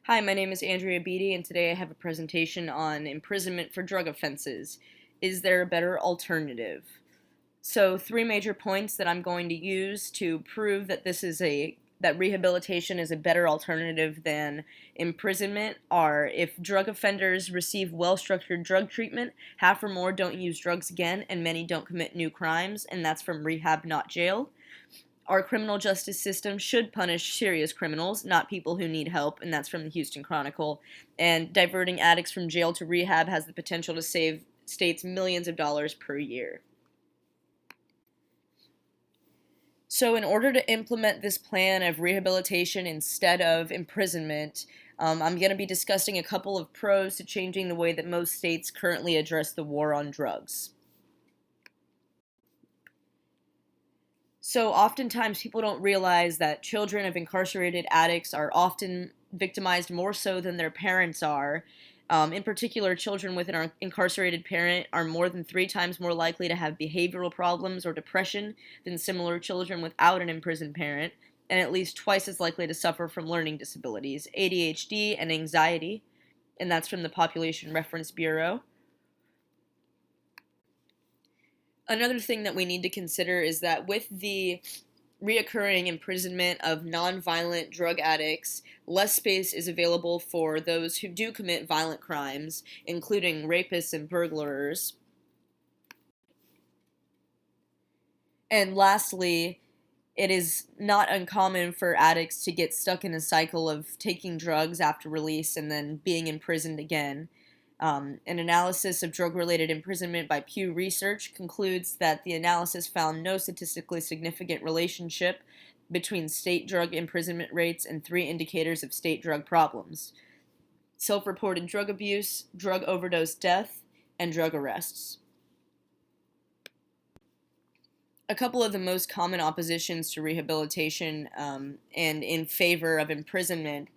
Hi, my name is Andrea Beatty, and today I have a presentation on imprisonment for drug offenses. Is there a better alternative? So, three major points that I'm going to use to prove that that rehabilitation is a better alternative than imprisonment are: if drug offenders receive well-structured drug treatment, half or more don't use drugs again, and many don't commit new crimes, and that's from rehab, not jail. Our criminal justice system should punish serious criminals, not people who need help, and that's from the Houston Chronicle. And diverting addicts from jail to rehab has the potential to save states millions of dollars per year. So, in order to implement this plan of rehabilitation instead of imprisonment, I'm going to be discussing a couple of pros to changing the way that most states currently address the war on drugs. So oftentimes people don't realize that children of incarcerated addicts are often victimized more so than their parents are. In particular, children with an incarcerated parent are more than 3 times more likely to have behavioral problems or depression than similar children without an imprisoned parent, and at least twice as likely to suffer from learning disabilities, ADHD, and anxiety, and that's from the Population Reference Bureau. Another thing that we need to consider is that with the reoccurring imprisonment of nonviolent drug addicts, less space is available for those who do commit violent crimes, including rapists and burglars. And lastly, it is not uncommon for addicts to get stuck in a cycle of taking drugs after release and then being imprisoned again. An analysis of drug-related imprisonment by Pew Research concludes that the analysis found no statistically significant relationship between state drug imprisonment rates and 3 indicators of state drug problems: self-reported drug abuse, drug overdose death, and drug arrests. A couple of the most common oppositions to rehabilitation and in favor of imprisonment,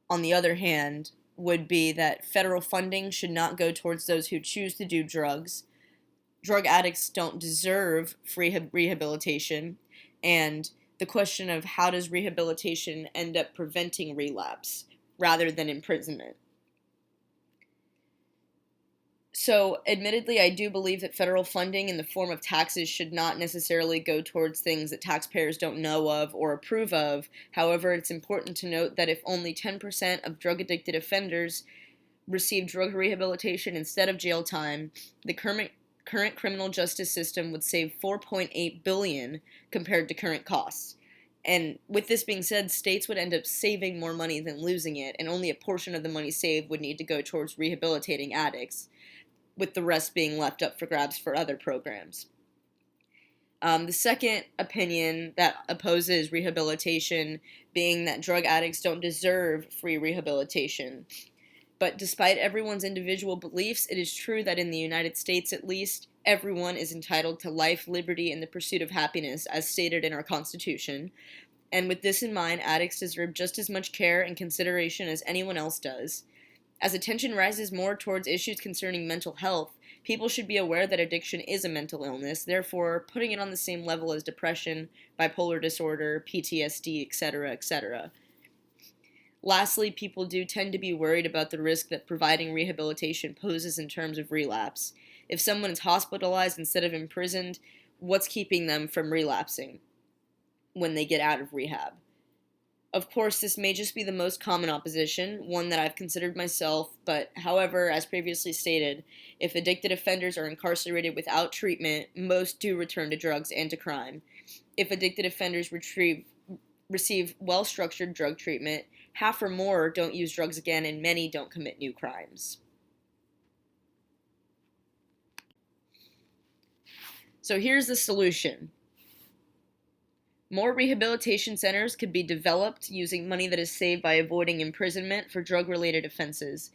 on the other hand, would be that federal funding should not go towards those who choose to do drugs. Drug addicts don't deserve free rehabilitation. And the question of how does rehabilitation end up preventing relapse rather than imprisonment. So, admittedly, I do believe that federal funding in the form of taxes should not necessarily go towards things that taxpayers don't know of or approve of. However, it's important to note that if only 10% of drug-addicted offenders receive drug rehabilitation instead of jail time, the current criminal justice system would save $4.8 billion compared to current costs. And with this being said, states would end up saving more money than losing it, and only a portion of the money saved would need to go towards rehabilitating addicts, with the rest being left up for grabs for other programs. The second opinion that opposes rehabilitation being that drug addicts don't deserve free rehabilitation. But despite everyone's individual beliefs, it is true that in the United States, at least, everyone is entitled to life, liberty, and the pursuit of happiness, as stated in our Constitution. And with this in mind, addicts deserve just as much care and consideration as anyone else does. As attention rises more towards issues concerning mental health, people should be aware that addiction is a mental illness, therefore putting it on the same level as depression, bipolar disorder, PTSD, etc., etc. Lastly, people do tend to be worried about the risk that providing rehabilitation poses in terms of relapse. If someone is hospitalized instead of imprisoned, what's keeping them from relapsing when they get out of rehab? Of course, this may just be the most common opposition, one that I've considered myself, but however, as previously stated, if addicted offenders are incarcerated without treatment, most do return to drugs and to crime. If addicted offenders receive well-structured drug treatment, half or more don't use drugs again, and many don't commit new crimes. So here's the solution. More rehabilitation centers could be developed using money that is saved by avoiding imprisonment for drug-related offenses.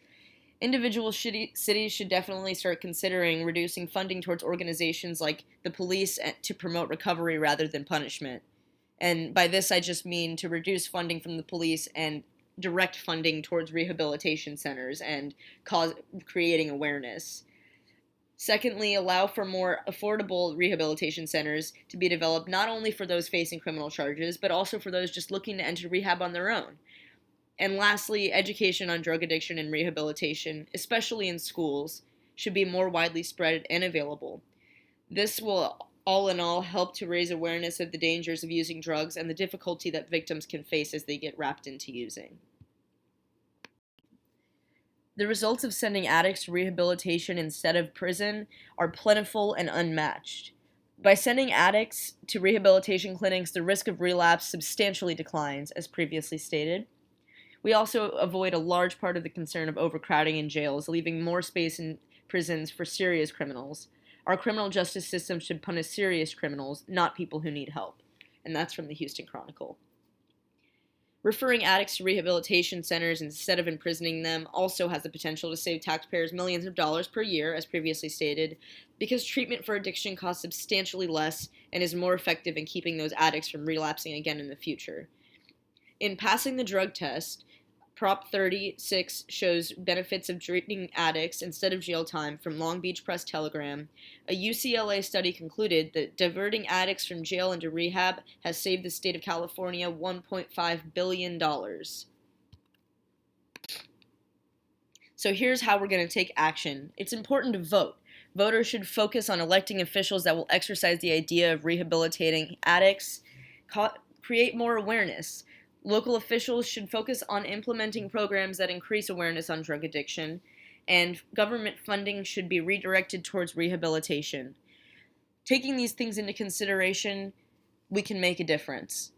Individual cities should definitely start considering reducing funding towards organizations like the police to promote recovery rather than punishment. And by this, I just mean to reduce funding from the police and direct funding towards rehabilitation centers and creating awareness. Secondly, allow for more affordable rehabilitation centers to be developed not only for those facing criminal charges, but also for those just looking to enter rehab on their own. And lastly, education on drug addiction and rehabilitation, especially in schools, should be more widely spread and available. This will, all in all, help to raise awareness of the dangers of using drugs and the difficulty that victims can face as they get wrapped into using. The results of sending addicts to rehabilitation instead of prison are plentiful and unmatched. By sending addicts to rehabilitation clinics, the risk of relapse substantially declines, as previously stated. We also avoid a large part of the concern of overcrowding in jails, leaving more space in prisons for serious criminals. Our criminal justice system should punish serious criminals, not people who need help. And that's from the Houston Chronicle. Referring addicts to rehabilitation centers instead of imprisoning them also has the potential to save taxpayers millions of dollars per year, as previously stated, because treatment for addiction costs substantially less and is more effective in keeping those addicts from relapsing again in the future. In passing the drug test, Prop 36 shows benefits of treating addicts instead of jail time from Long Beach Press Telegram. A UCLA study concluded that diverting addicts from jail into rehab has saved the state of California $1.5 billion. So here's how we're going to take action. It's important to vote. Voters should focus on electing officials that will exercise the idea of rehabilitating addicts, create more awareness. Local officials should focus on implementing programs that increase awareness on drug addiction, and government funding should be redirected towards rehabilitation. Taking these things into consideration, we can make a difference.